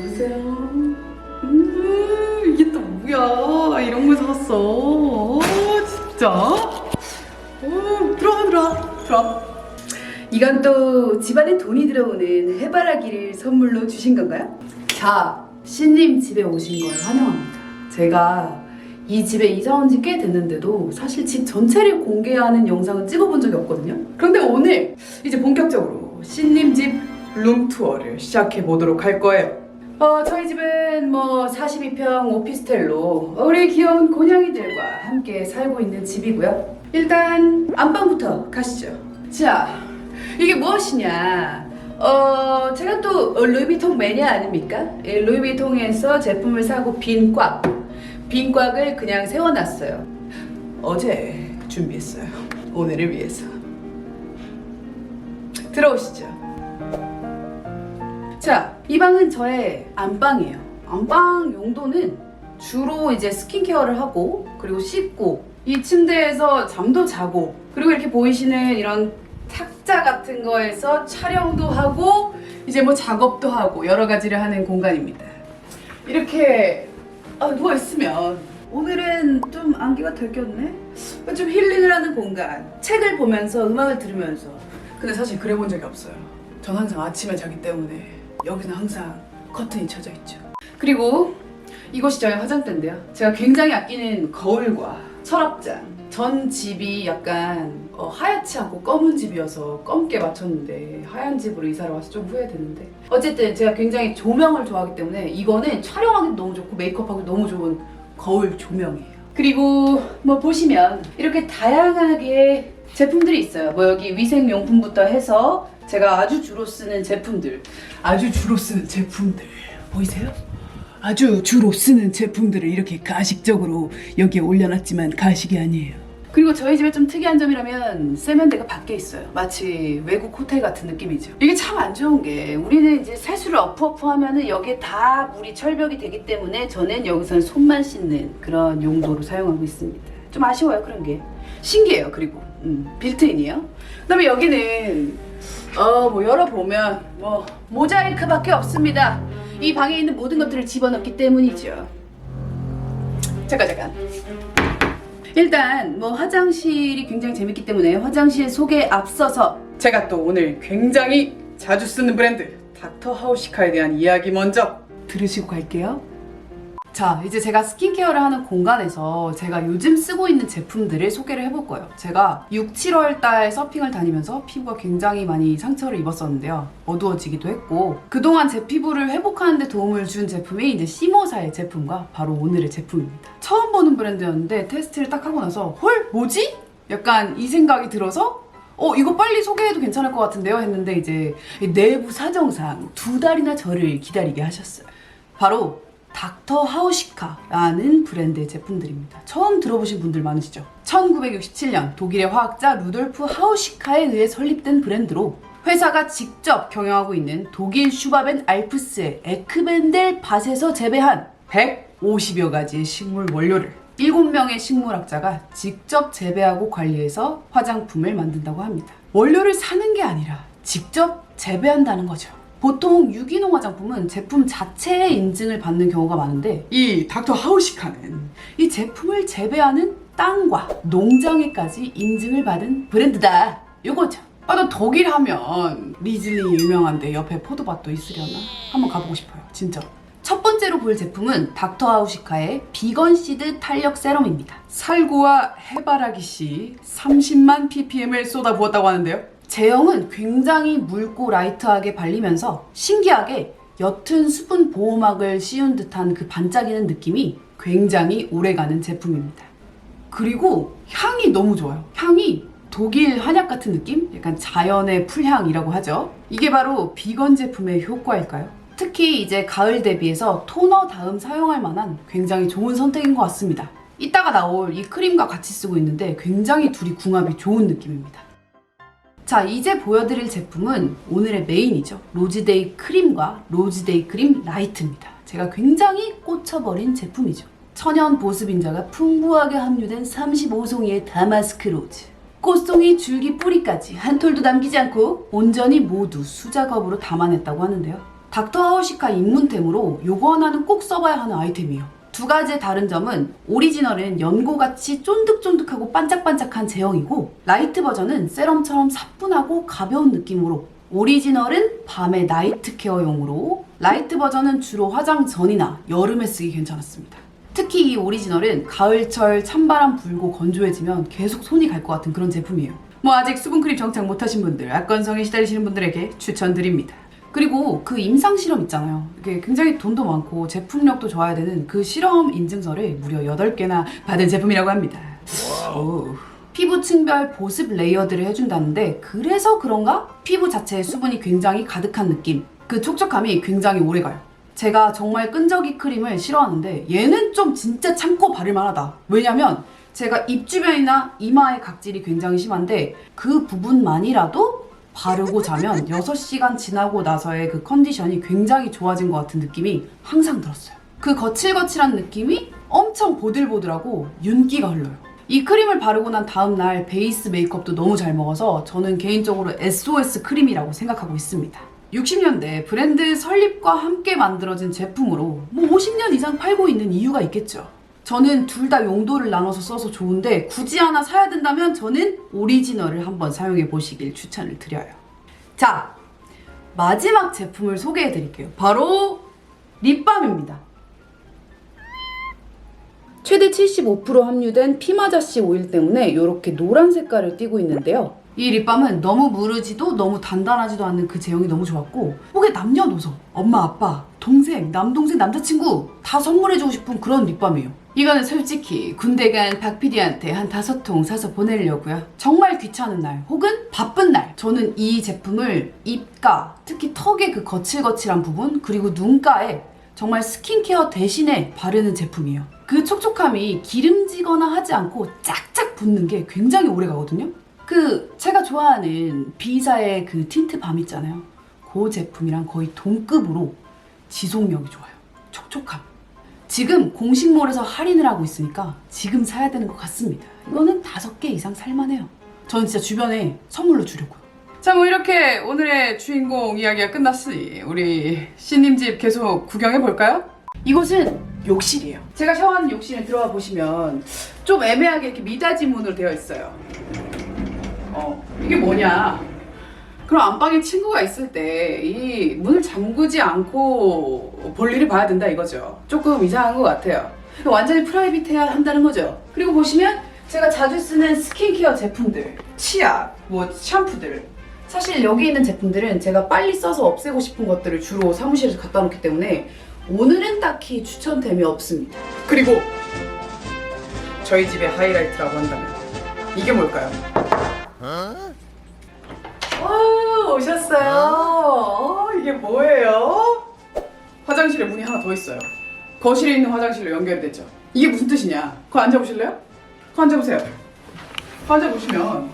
여보세요? 이게 또 뭐야? 이런 걸 샀어. 진짜? 들어와. 이건 또 집안에 돈이 들어오는 해바라기를 선물로 주신 건가요? 자, 신님 집에 오신 걸 환영합니다. 제가 이 집에 이사 온 지 꽤 됐는데도 사실 집 전체를 공개하는 영상은 찍어본 적이 없거든요. 그런데 오늘 이제 본격적으로 신님 집 룸투어를 시작해 보도록 할 거예요. 저희 집은 42평 오피스텔로 우리 귀여운 고양이들과 함께 살고 있는 집이고요. 일단 안방부터 가시죠. 자, 이게 무엇이냐? 제가 또 루이비통 매니아 아닙니까? 루이비통에서 제품을 사고 빈 꽉을 그냥 세워놨어요. 어제 준비했어요. 오늘을 위해서. 들어오시죠. 자, 이 방은 저의 안방이에요. 안방 용도는 주로 이제 스킨케어를 하고 그리고 씻고 이 침대에서 잠도 자고 그리고 이렇게 보이시는 이런 탁자 같은 거에서 촬영도 하고 이제 작업도 하고 여러 가지를 하는 공간입니다. 이렇게 누워있으면 오늘은 좀 안개가 덜 꼈네? 좀 힐링을 하는 공간. 책을 보면서 음악을 들으면서. 근데 사실 그래 본 적이 없어요. 전 항상 아침에 자기 때문에 여기는 항상 커튼이 쳐져 있죠. 그리고 이곳이 저의 화장대인데요. 제가 굉장히 아끼는 거울과 서랍장. 전 집이 약간 하얗지 않고 검은 집이어서 검게 맞췄는데 하얀 집으로 이사를 와서 좀 후회되는데 어쨌든 제가 굉장히 조명을 좋아하기 때문에 이거는 촬영하기도 너무 좋고 메이크업하기 너무 좋은 거울 조명이에요. 그리고 보시면 이렇게 다양하게 제품들이 있어요. 여기 위생용품부터 해서 제가 아주 주로 쓰는 제품들 보이세요? 아주 주로 쓰는 제품들을 이렇게 가식적으로 여기에 올려놨지만 가식이 아니에요. 그리고 저희 집에 좀 특이한 점이라면 세면대가 밖에 있어요. 마치 외국 호텔 같은 느낌이죠. 이게 참 안 좋은 게 우리는 이제 세수를 어프어프 하면은 여기에 다 물이 철벽이 되기 때문에 저는 여기서는 손만 씻는 그런 용도로 사용하고 있습니다. 좀 아쉬워요, 그런 게. 신기해요. 그리고 빌트인이에요. 그다음에 여기는 열어보면 모자이크밖에 없습니다. 이 방에 있는 모든 것들을 집어넣기 때문이죠. 잠깐. 일단 화장실이 굉장히 재밌기 때문에 화장실 소개에 앞서서 제가 또 오늘 굉장히 자주 쓰는 브랜드 닥터 하우시카에 대한 이야기 먼저 들으시고 갈게요. 자, 이제 제가 스킨케어를 하는 공간에서 제가 요즘 쓰고 있는 제품들을 소개를 해볼 거예요. 제가 6, 7월 달 서핑을 다니면서 피부가 굉장히 많이 상처를 입었었는데요. 어두워지기도 했고 그동안 제 피부를 회복하는 데 도움을 준 제품이 이제 시모사의 제품과 바로 오늘의 제품입니다. 처음 보는 브랜드였는데 테스트를 딱 하고 나서 헐? 뭐지? 약간 이 생각이 들어서 이거 빨리 소개해도 괜찮을 것 같은데요? 했는데 이제 내부 사정상 2달이나 저를 기다리게 하셨어요. 바로 닥터 하우시카라는 브랜드의 제품들입니다. 처음 들어보신 분들 많으시죠? 1967년 독일의 화학자 루돌프 하우시카에 의해 설립된 브랜드로 회사가 직접 경영하고 있는 독일 슈바벤 알프스의 에크벤델 밭에서 재배한 150여 가지의 식물 원료를 7명의 식물학자가 직접 재배하고 관리해서 화장품을 만든다고 합니다. 원료를 사는 게 아니라 직접 재배한다는 거죠. 보통 유기농 화장품은 제품 자체의 인증을 받는 경우가 많은데 이 닥터 하우시카는 이 제품을 재배하는 땅과 농장에까지 인증을 받은 브랜드다. 요거죠. 나 독일 하면 리즐링이 유명한데 옆에 포도밭도 있으려나? 한번 가보고 싶어요. 진짜. 첫 번째로 볼 제품은 닥터 하우시카의 비건 시드 탄력 세럼입니다. 살구와 해바라기씨 30만 ppm을 쏟아부었다고 하는데요. 제형은 굉장히 묽고 라이트하게 발리면서 신기하게 옅은 수분 보호막을 씌운 듯한 그 반짝이는 느낌이 굉장히 오래가는 제품입니다. 그리고 향이 너무 좋아요. 향이 독일 한약 같은 느낌? 약간 자연의 풀향이라고 하죠. 이게 바로 비건 제품의 효과일까요? 특히 이제 가을 대비해서 토너 다음 사용할 만한 굉장히 좋은 선택인 것 같습니다. 이따가 나올 이 크림과 같이 쓰고 있는데 굉장히 둘이 궁합이 좋은 느낌입니다. 자, 이제 보여드릴 제품은 오늘의 메인이죠. 로즈데이 크림과 로즈데이 크림 라이트입니다. 제가 굉장히 꽂혀버린 제품이죠. 천연 보습인자가 풍부하게 함유된 35송이의 다마스크 로즈. 꽃송이 줄기 뿌리까지 한 톨도 남기지 않고 온전히 모두 수작업으로 담아냈다고 하는데요. 닥터 하우시카 입문템으로 요거 하나는 꼭 써봐야 하는 아이템이에요. 두 가지의 다른 점은 오리지널은 연고같이 쫀득쫀득하고 반짝반짝한 제형이고 라이트 버전은 세럼처럼 사뿐하고 가벼운 느낌으로 오리지널은 밤의 나이트 케어용으로 라이트 버전은 주로 화장 전이나 여름에 쓰기 괜찮았습니다. 특히 이 오리지널은 가을철 찬바람 불고 건조해지면 계속 손이 갈 것 같은 그런 제품이에요. 뭐 아직 수분크림 정착 못하신 분들, 악건성에 시달리시는 분들에게 추천드립니다. 그리고 그 임상 실험 있잖아요. 이게 굉장히 돈도 많고 제품력도 좋아야 되는 그 실험 인증서를 무려 8개나 받은 제품이라고 합니다. 오. 피부 층별 보습 레이어드를 해준다는데 그래서 그런가? 피부 자체에 수분이 굉장히 가득한 느낌. 그 촉촉함이 굉장히 오래가요. 제가 정말 끈적이 크림을 싫어하는데 얘는 좀 진짜 참고 바를만하다. 왜냐면 제가 입 주변이나 이마의 각질이 굉장히 심한데 그 부분만이라도 바르고 자면 6시간 지나고 나서의 그 컨디션이 굉장히 좋아진 것 같은 느낌이 항상 들었어요. 그 거칠거칠한 느낌이 엄청 보들보들하고 윤기가 흘러요. 이 크림을 바르고 난 다음날 베이스 메이크업도 너무 잘 먹어서 저는 개인적으로 SOS 크림이라고 생각하고 있습니다. 60년대 브랜드 설립과 함께 만들어진 제품으로 뭐 50년 이상 팔고 있는 이유가 있겠죠. 저는 둘 다 용도를 나눠서 써서 좋은데 굳이 하나 사야 된다면 저는 오리지널을 한번 사용해 보시길 추천을 드려요. 자, 마지막 제품을 소개해 드릴게요. 바로 립밤입니다. 최대 75% 함유된 피마자씨 오일 때문에 이렇게 노란 색깔을 띠고 있는데요. 이 립밤은 너무 무르지도 너무 단단하지도 않는 그 제형이 너무 좋았고 혹에 남녀노소, 엄마, 아빠, 동생, 남동생, 남자친구 다 선물해주고 싶은 그런 립밤이에요. 이거는 솔직히 군대 간 박 PD한테 한 5통 사서 보내려고요. 정말 귀찮은 날 혹은 바쁜 날 저는 이 제품을 입가, 특히 턱의 그 거칠거칠한 부분 그리고 눈가에 정말 스킨케어 대신에 바르는 제품이에요. 그 촉촉함이 기름지거나 하지 않고 짝짝 붙는 게 굉장히 오래 가거든요. 그 제가 좋아하는 비사의 그 틴트 밤 있잖아요. 그 제품이랑 거의 동급으로 지속력이 좋아요. 촉촉함. 지금 공식몰에서 할인을 하고 있으니까 지금 사야 되는 것 같습니다. 이거는 5개 이상 살만해요. 저는 진짜 주변에 선물로 주려고요. 자, 뭐 이렇게 오늘의 주인공 이야기가 끝났으니 우리 씨님 집 계속 구경해볼까요? 이곳은 욕실이에요. 제가 샤워하는 욕실에 들어가 보시면 좀 애매하게 이렇게 미닫이 문으로 되어 있어요. 이게 뭐냐? 그럼 안방에 친구가 있을 때 이 문을 잠그지 않고 볼일을 봐야 된다 이거죠. 조금 이상한 것 같아요. 완전히 프라이빗해야 한다는 거죠. 그리고 보시면 제가 자주 쓰는 스킨케어 제품들, 치약, 뭐 샴푸들. 사실 여기 있는 제품들은 제가 빨리 써서 없애고 싶은 것들을 주로 사무실에서 갖다 놓기 때문에 오늘은 딱히 추천템이 없습니다. 그리고 저희 집의 하이라이트라고 한다면 이게 뭘까요? 오셨어요. 이게 뭐예요? 화장실에 문이 하나 더 있어요. 거실에 있는 화장실로 연결이 됐죠. 이게 무슨 뜻이냐? 그거 앉아보실래요? 그거 앉아보세요. 그거 앉아보시면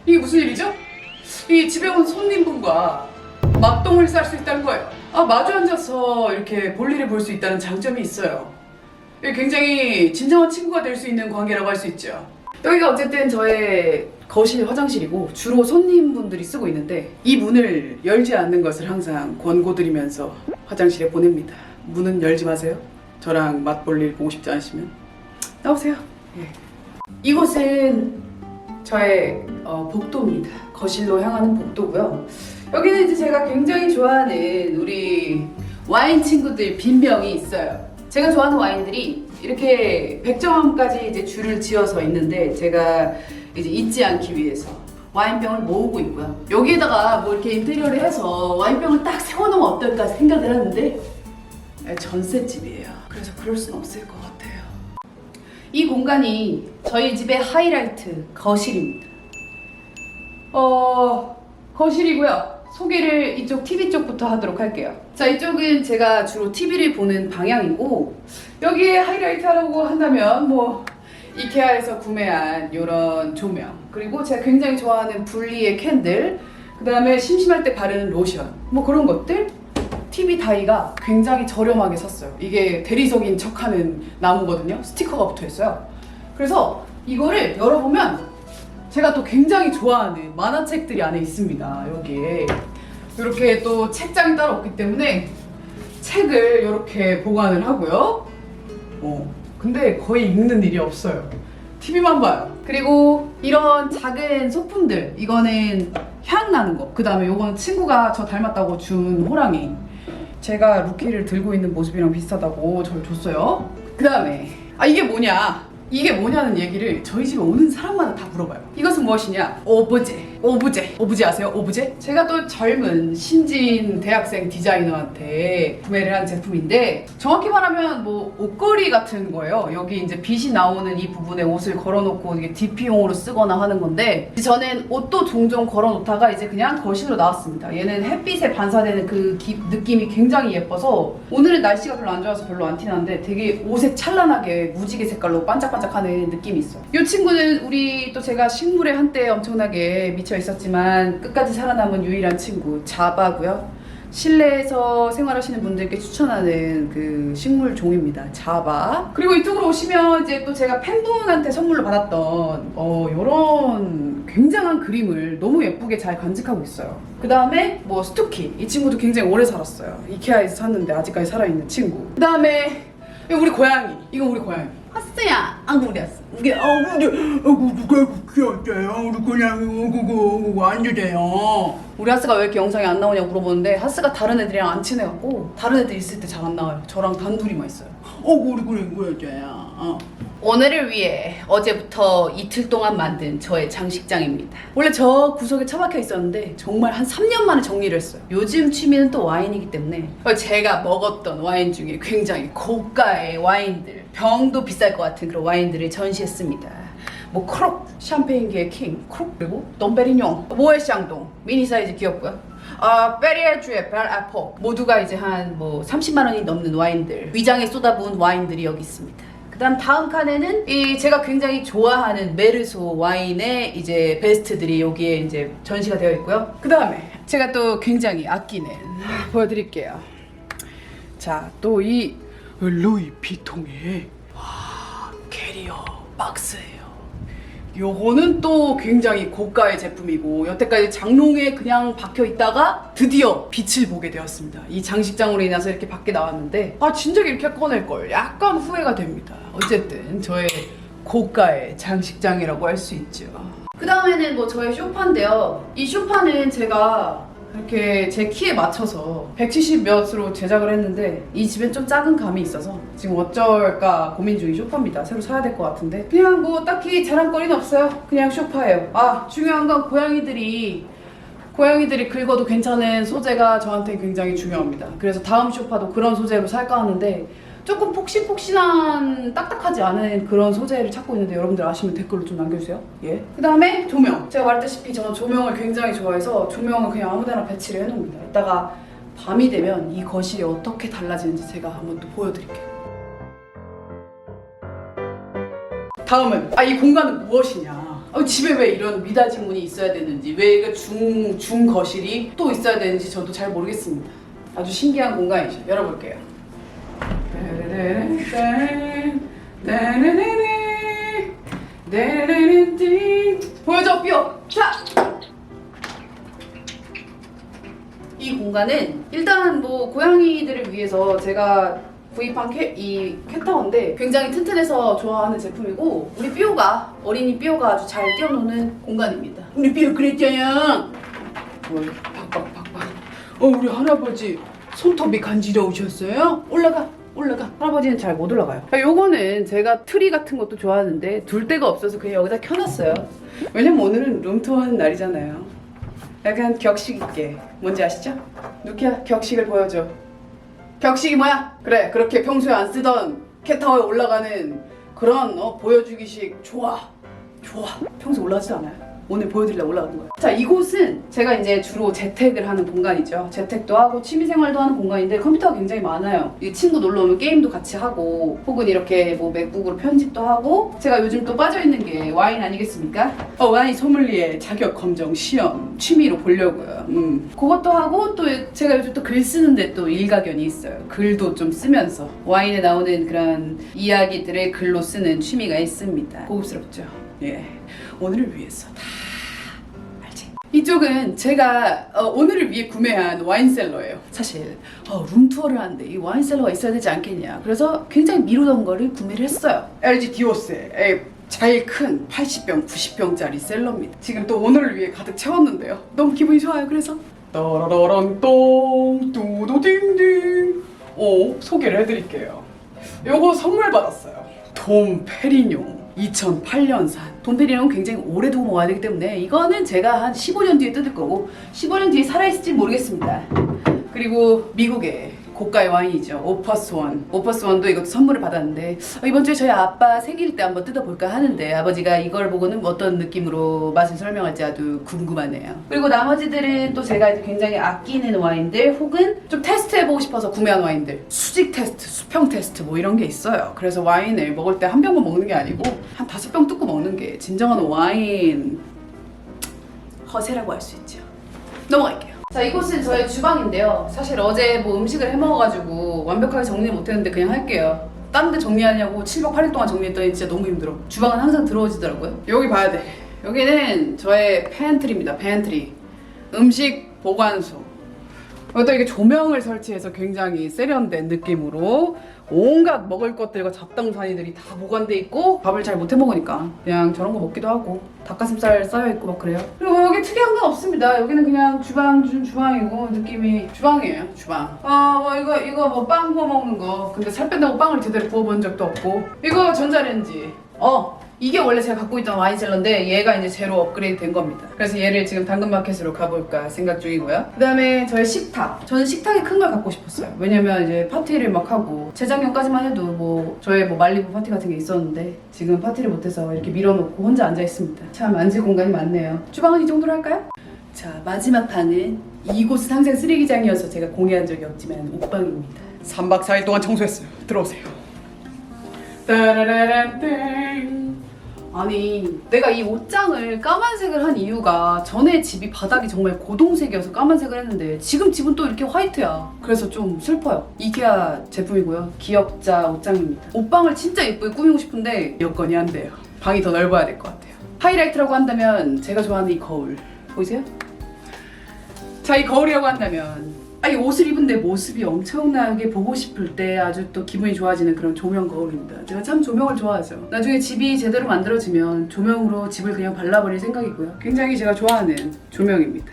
이게 무슨 일이죠? 이 집에 온 손님분과 맞동을 쌀 수 있다는 거예요. 마주 앉아서 이렇게 볼일을 볼 수 있다는 장점이 있어요. 굉장히 진정한 친구가 될 수 있는 관계라고 할 수 있죠. 여기가 어쨌든 저의 거실 화장실이고 주로 손님분들이 쓰고 있는데 이 문을 열지 않는 것을 항상 권고드리면서 화장실에 보냅니다. 문은 열지 마세요. 저랑 맛볼일 보고 싶지 않으시면 나오세요. 예. 이곳은 저의 복도입니다. 거실로 향하는 복도고요. 여기는 이제 제가 굉장히 좋아하는 우리 와인 친구들 빈병이 있어요. 제가 좋아하는 와인들이 이렇게 백정함까지 이제 줄을 지어서 있는데 제가 이제 잊지 않기 위해서 와인병을 모으고 있고요. 여기에다가 뭐 이렇게 인테리어를 해서 와인병을 딱 세워놓으면 어떨까 생각을 하는데 전셋집이에요. 그래서 그럴 순 없을 것 같아요. 이 공간이 저희 집의 하이라이트 거실입니다. 거실이고요. 소개를 이쪽 TV 쪽부터 하도록 할게요. 자, 이쪽은 제가 주로 TV를 보는 방향이고 여기에 하이라이트 하려고 한다면 뭐 이케아에서 구매한 이런 조명, 그리고 제가 굉장히 좋아하는 분리의 캔들, 그 다음에 심심할 때 바르는 로션, 뭐 그런 것들. TV 다이가 굉장히 저렴하게 샀어요. 이게 대리석인 척하는 나무거든요. 스티커가 붙어있어요. 그래서 이거를 열어보면 제가 또 굉장히 좋아하는 만화책들이 안에 있습니다. 여기에 이렇게 또 책장이 따로 없기 때문에 책을 이렇게 보관을 하고요. 근데 거의 읽는 일이 없어요. TV만 봐요. 그리고 이런 작은 소품들, 이거는 향 나는 거. 그 다음에 요거는 친구가 저 닮았다고 준 호랑이. 제가 루키를 들고 있는 모습이랑 비슷하다고 저를 줬어요. 그 다음에 이게 뭐냐? 이게 뭐냐는 얘기를 저희 집에 오는 사람마다 다 물어봐요. 이것은 무엇이냐? 오브제 아세요? 오브제? 제가 또 젊은 신진 대학생 디자이너한테 구매를 한 제품인데 정확히 말하면 뭐 옷걸이 같은 거예요. 여기 이제 빛이 나오는 이 부분에 옷을 걸어놓고 이게 DP용으로 쓰거나 하는 건데 저는 옷도 종종 걸어놓다가 이제 그냥 거실로 나왔습니다. 얘는 햇빛에 반사되는 그 느낌이 굉장히 예뻐서 오늘은 날씨가 별로 안 좋아서 별로 안 티나는데 되게 옷에 찬란하게 무지개 색깔로 반짝반짝하는 느낌이 있어요. 이 친구는 우리 또 제가 식물에 한때 엄청나게 미쳐 있었지만 끝까지 살아남은 유일한 친구 자바고요. 실내에서 생활하시는 분들께 추천하는 그 식물 종입니다. 자바. 그리고 이쪽으로 오시면 이제 또 제가 팬분한테 선물로 받았던 요런 굉장한 그림을 너무 예쁘게 잘 간직하고 있어요. 그 다음에 뭐 스투키. 이 친구도 굉장히 오래 살았어요. 이케아에서 샀는데 아직까지 살아있는 친구. 그 다음에 우리 고양이. 이건 우리 고양이. 핫스야. 우리 핫스. 이게 누가 귀엽대요. 우리 고양이 그거 안 주세요. 우리 핫스가 왜 이렇게 영상에 안 나오냐고 물어보는데 핫스가 다른 애들이랑 안 친해갖고 다른 애들 있을 때 잘 안 나와요. 저랑 단둘이만 있어요. 우리 고양이 귀엽대요. 오늘을 위해 어제부터 이틀 동안 만든 저의 장식장입니다. 원래 저 구석에 처박혀 있었는데 정말 한 3년 만에 정리를 했어요. 요즘 취미는 또 와인이기 때문에 제가 먹었던 와인 중에 굉장히 고가의 와인들, 병도 비쌀 것 같은 그런 와인들을 전시했습니다. 뭐 크록, 샴페인계의 킹, 크록, 그리고 돔베리뇽, 모에샹동, 미니 사이즈 귀엽고요. 페리에주의 벨아포 모두가 이제 한 뭐 30만 원이 넘는 와인들, 위장에 쏟아부은 와인들이 여기 있습니다. 다음 칸에는 제가 굉장히 좋아하는 메르소 와인의 이제 베스트들이 여기에 이제 전시가 되어 있고요. 그 다음에 제가 또 굉장히 아끼는 보여드릴게요. 자, 또 이 루이 비통의 캐리어 박스예요. 요거는 또 굉장히 고가의 제품이고 여태까지 장롱에 그냥 박혀 있다가 드디어 빛을 보게 되었습니다. 이 장식장으로 인해서 이렇게 밖에 나왔는데 진작에 이렇게 꺼낼 걸 약간 후회가 됩니다. 어쨌든 저의 고가의 장식장이라고 할 수 있죠. 그 다음에는 뭐 저의 소파인데요. 이 소파는 제가 이렇게 제 키에 맞춰서 170 몇으로 제작을 했는데 이 집엔 좀 작은 감이 있어서 지금 어쩔까 고민 중인 소파입니다. 새로 사야 될 것 같은데 그냥 뭐 딱히 자랑거리는 없어요. 그냥 소파예요. 중요한 건 고양이들이 긁어도 괜찮은 소재가 저한테 굉장히 중요합니다. 그래서 다음 소파도 그런 소재로 살까 하는데 조금 폭신폭신한 딱딱하지 않은 그런 소재를 찾고 있는데 여러분들 아시면 댓글로 좀 남겨주세요. 예. 그 다음에 조명. 제가 말했다시피 저는 조명을 굉장히 좋아해서 조명을 그냥 아무데나 배치를 해놓습니다. 이따가 밤이 되면 이 거실이 어떻게 달라지는지 제가 한번 또 보여드릴게요. 다음은 이 공간은 무엇이냐. 집에 왜 이런 미닫이 문이 있어야 되는지, 왜 이거 중 거실이 또 있어야 되는지 저도 잘 모르겠습니다. 아주 신기한 공간이죠. 열어볼게요. 보여줘 삐어. 자, 이 공간은 일단 뭐 고양이들을 위해서 제가 구입한 이 캣타워인데 굉장히 튼튼해서 좋아하는 제품이고 우리 삐오가 어린이 삐오가 아주 잘 뛰어노는 공간입니다. 우리 삐오 그랬잖아. 박박. 우리 할아버지 손톱이 간지러우셨어요? 올라가. 할아버지는 잘 못 올라가요. 요거는 제가 트리 같은 것도 좋아하는데 둘 데가 없어서 그냥 여기다 켜놨어요. 왜냐면 오늘은 룸투어 하는 날이잖아요. 약간 격식 있게. 뭔지 아시죠? 루키야, 격식을 보여줘. 격식이 뭐야? 그래, 그렇게 평소에 안 쓰던 캣타워에 올라가는 그런 보여주기식. 좋아. 평소에 올라가지도 않아요. 오늘 보여드리려고 올라가는 거예요. 자, 이곳은 제가 이제 주로 재택을 하는 공간이죠. 재택도 하고 취미생활도 하는 공간인데 컴퓨터가 굉장히 많아요. 이 친구 놀러 오면 게임도 같이 하고 혹은 이렇게 뭐 맥북으로 편집도 하고 제가 요즘 또 빠져있는 게 와인 아니겠습니까? 와인 소믈리에 자격 검정 시험 취미로 보려고요. 그것도 하고 또 제가 요즘 또 글 쓰는데 또 일가견이 있어요. 글도 좀 쓰면서 와인에 나오는 그런 이야기들을 글로 쓰는 취미가 있습니다. 고급스럽죠? 예, 오늘을 위해서 다 알지? 이쪽은 제가 오늘을 위해 구매한 와인셀러예요. 사실 룸투어를 하는데 이 와인셀러가 있어야 되지 않겠냐, 그래서 굉장히 미루던 거를 구매를 했어요. LG 디오스의 제일 큰 80병, 90병짜리 셀러입니다. 지금 또 오늘을 위해 가득 채웠는데요. 너무 기분이 좋아요. 그래서 따라라란 똥 뚜두딩딩 소개를 해드릴게요. 요거 선물 받았어요. 돔 페리뇽 2008년산. 돔 페리뇽은 굉장히 오래 두고 먹어야 되기 때문에 이거는 제가 한 15년 뒤에 뜯을 거고 15년 뒤에 살아있을지 모르겠습니다. 그리고 미국의 고가의 와인이죠. 오퍼스원. 오퍼스원도 이것도 선물을 받았는데 이번 주에 저희 아빠 생일 때 한번 뜯어볼까 하는데 아버지가 이걸 보고는 어떤 느낌으로 맛을 설명할지 아주 궁금하네요. 그리고 나머지들은 또 제가 굉장히 아끼는 와인들 혹은 좀 테스트해보고 싶어서 구매한 와인들, 수직 테스트, 수평 테스트 뭐 이런 게 있어요. 그래서 와인을 먹을 때 한 병만 먹는 게 아니고 한 5병 뜯고 먹는 게 진정한 와인 허세라고 할 수 있죠. 넘어갈게요. 자, 이곳은 저의 주방인데요. 사실 어제 뭐 음식을 해먹어가지고 완벽하게 정리 못했는데 그냥 할게요. 다른 데 정리하냐고 7박 8일 동안 정리했더니 진짜 너무 힘들어. 주방은 항상 더러워지더라고요. 여기 봐야 돼. 여기는 저의 팬트리입니다. 팬트리. 음식 보관소. 여기다 이게 조명을 설치해서 굉장히 세련된 느낌으로 온갖 먹을 것들과 잡동사니들이 다 보관돼 있고 밥을 잘 못 해먹으니까 그냥 저런 거 먹기도 하고 닭가슴살 쌓여있고 막 그래요. 그리고 여기 특이한 건 없습니다. 여기는 그냥 주방이고 느낌이 주방이에요. 주방. 이거 뭐 빵 구워 먹는 거. 근데 살 뺀다고 빵을 제대로 구워본 적도 없고. 이거 전자레인지. 이게 원래 제가 갖고 있던 와인셀러인데 얘가 이제 제로 업그레이드 된 겁니다. 그래서 얘를 지금 당근마켓으로 가볼까 생각 중이고요. 그 다음에 저의 식탁. 저는 식탁이 큰 걸 갖고 싶었어요. 왜냐면 이제 파티를 막 하고 재작년까지만 해도 뭐 저의 뭐 말리부 파티 같은 게 있었는데 지금 파티를 못해서 이렇게 밀어놓고 혼자 앉아 있습니다. 참 앉을 공간이 많네요. 주방은 이 정도로 할까요? 자, 마지막 방은 이곳은 항상 쓰레기장이어서 제가 공개한 적이 없지만 옷방입니다. 3박 4일 동안 청소했어요. 들어오세요. 따라라란땡. 아니, 내가 이 옷장을 까만색을 한 이유가 전에 집이 바닥이 정말 고동색이어서 까만색을 했는데 지금 집은 또 이렇게 화이트야. 그래서 좀 슬퍼요. 이케아 제품이고요. 기역자 옷장입니다. 옷방을 진짜 예쁘게 꾸미고 싶은데 여건이 안 돼요. 방이 더 넓어야 될 것 같아요. 하이라이트라고 한다면 제가 좋아하는 이 거울 보이세요? 자, 이 거울이라고 한다면 이 옷을 입은 내 모습이 엄청나게 보고 싶을 때 아주 또 기분이 좋아지는 그런 조명 거울입니다. 제가 참 조명을 좋아하죠. 나중에 집이 제대로 만들어지면 조명으로 집을 그냥 발라버릴 생각이고요. 굉장히 제가 좋아하는 조명입니다.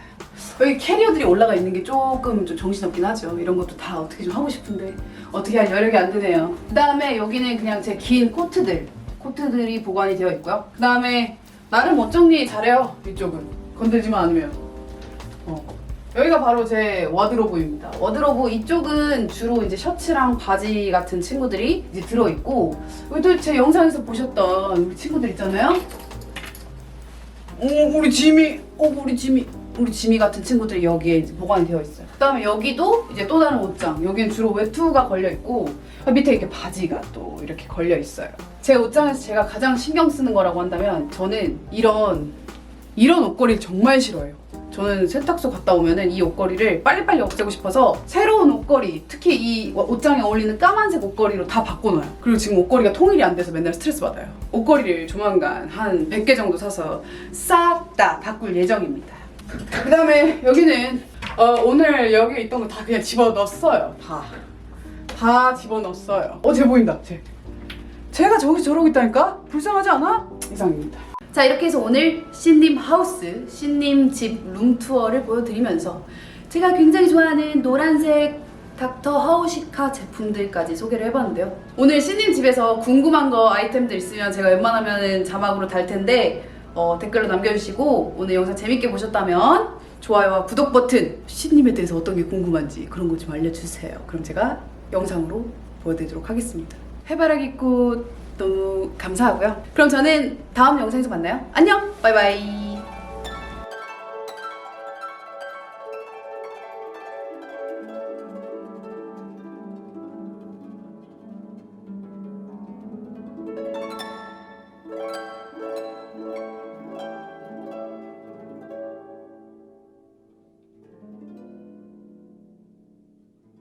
여기 캐리어들이 올라가 있는 게 조금 좀 정신없긴 하죠. 이런 것도 다 어떻게 좀 하고 싶은데 어떻게 할 여력이 안 되네요. 그 다음에 여기는 그냥 제 긴 코트들이 보관이 되어 있고요. 그 다음에 나름 옷 정리 잘해요. 이쪽은 건들지만 않으면. 여기가 바로 제 워드로브입니다. 워드로브 이쪽은 주로 이제 셔츠랑 바지 같은 친구들이 이제 들어있고, 여기도 제 영상에서 보셨던 우리 친구들 있잖아요. 우리 지미 같은 친구들이 여기에 이제 보관이 되어 있어요. 그 다음에 여기도 이제 또 다른 옷장. 여기는 주로 외투가 걸려 있고 밑에 이렇게 바지가 또 이렇게 걸려 있어요. 제 옷장에서 제가 가장 신경 쓰는 거라고 한다면 저는 이런 옷걸이를 정말 싫어해요. 저는 세탁소 갔다 오면은 이 옷걸이를 빨리빨리 없애고 싶어서 새로운 옷걸이, 특히 이 옷장에 어울리는 까만색 옷걸이로 다 바꿔놔요. 그리고 지금 옷걸이가 통일이 안 돼서 맨날 스트레스 받아요. 옷걸이를 조만간 한 100개 정도 사서 싹 다 바꿀 예정입니다. 그 다음에 여기는 오늘 여기 있던 거 다 그냥 집어넣었어요. 다 집어넣었어요. 쟤 보인다. 쟤가 저기서 저러고 있다니까? 불쌍하지 않아? 이상입니다. 자, 이렇게 해서 오늘 신님 하우스, 신님 집 룸투어를 보여드리면서 제가 굉장히 좋아하는 노란색 닥터 하우시카 제품들까지 소개를 해봤는데요. 오늘 신님 집에서 궁금한 거 아이템들 있으면 제가 웬만하면 자막으로 달 텐데 댓글로 남겨주시고 오늘 영상 재밌게 보셨다면 좋아요와 구독 버튼, 신님에 대해서 어떤 게 궁금한지 그런 거 좀 알려주세요. 그럼 제가 영상으로 보여드리도록 하겠습니다. 해바라기꽃 너무 감사하고요. 그럼 저는 다음 영상에서 만나요. 안녕! 바이바이!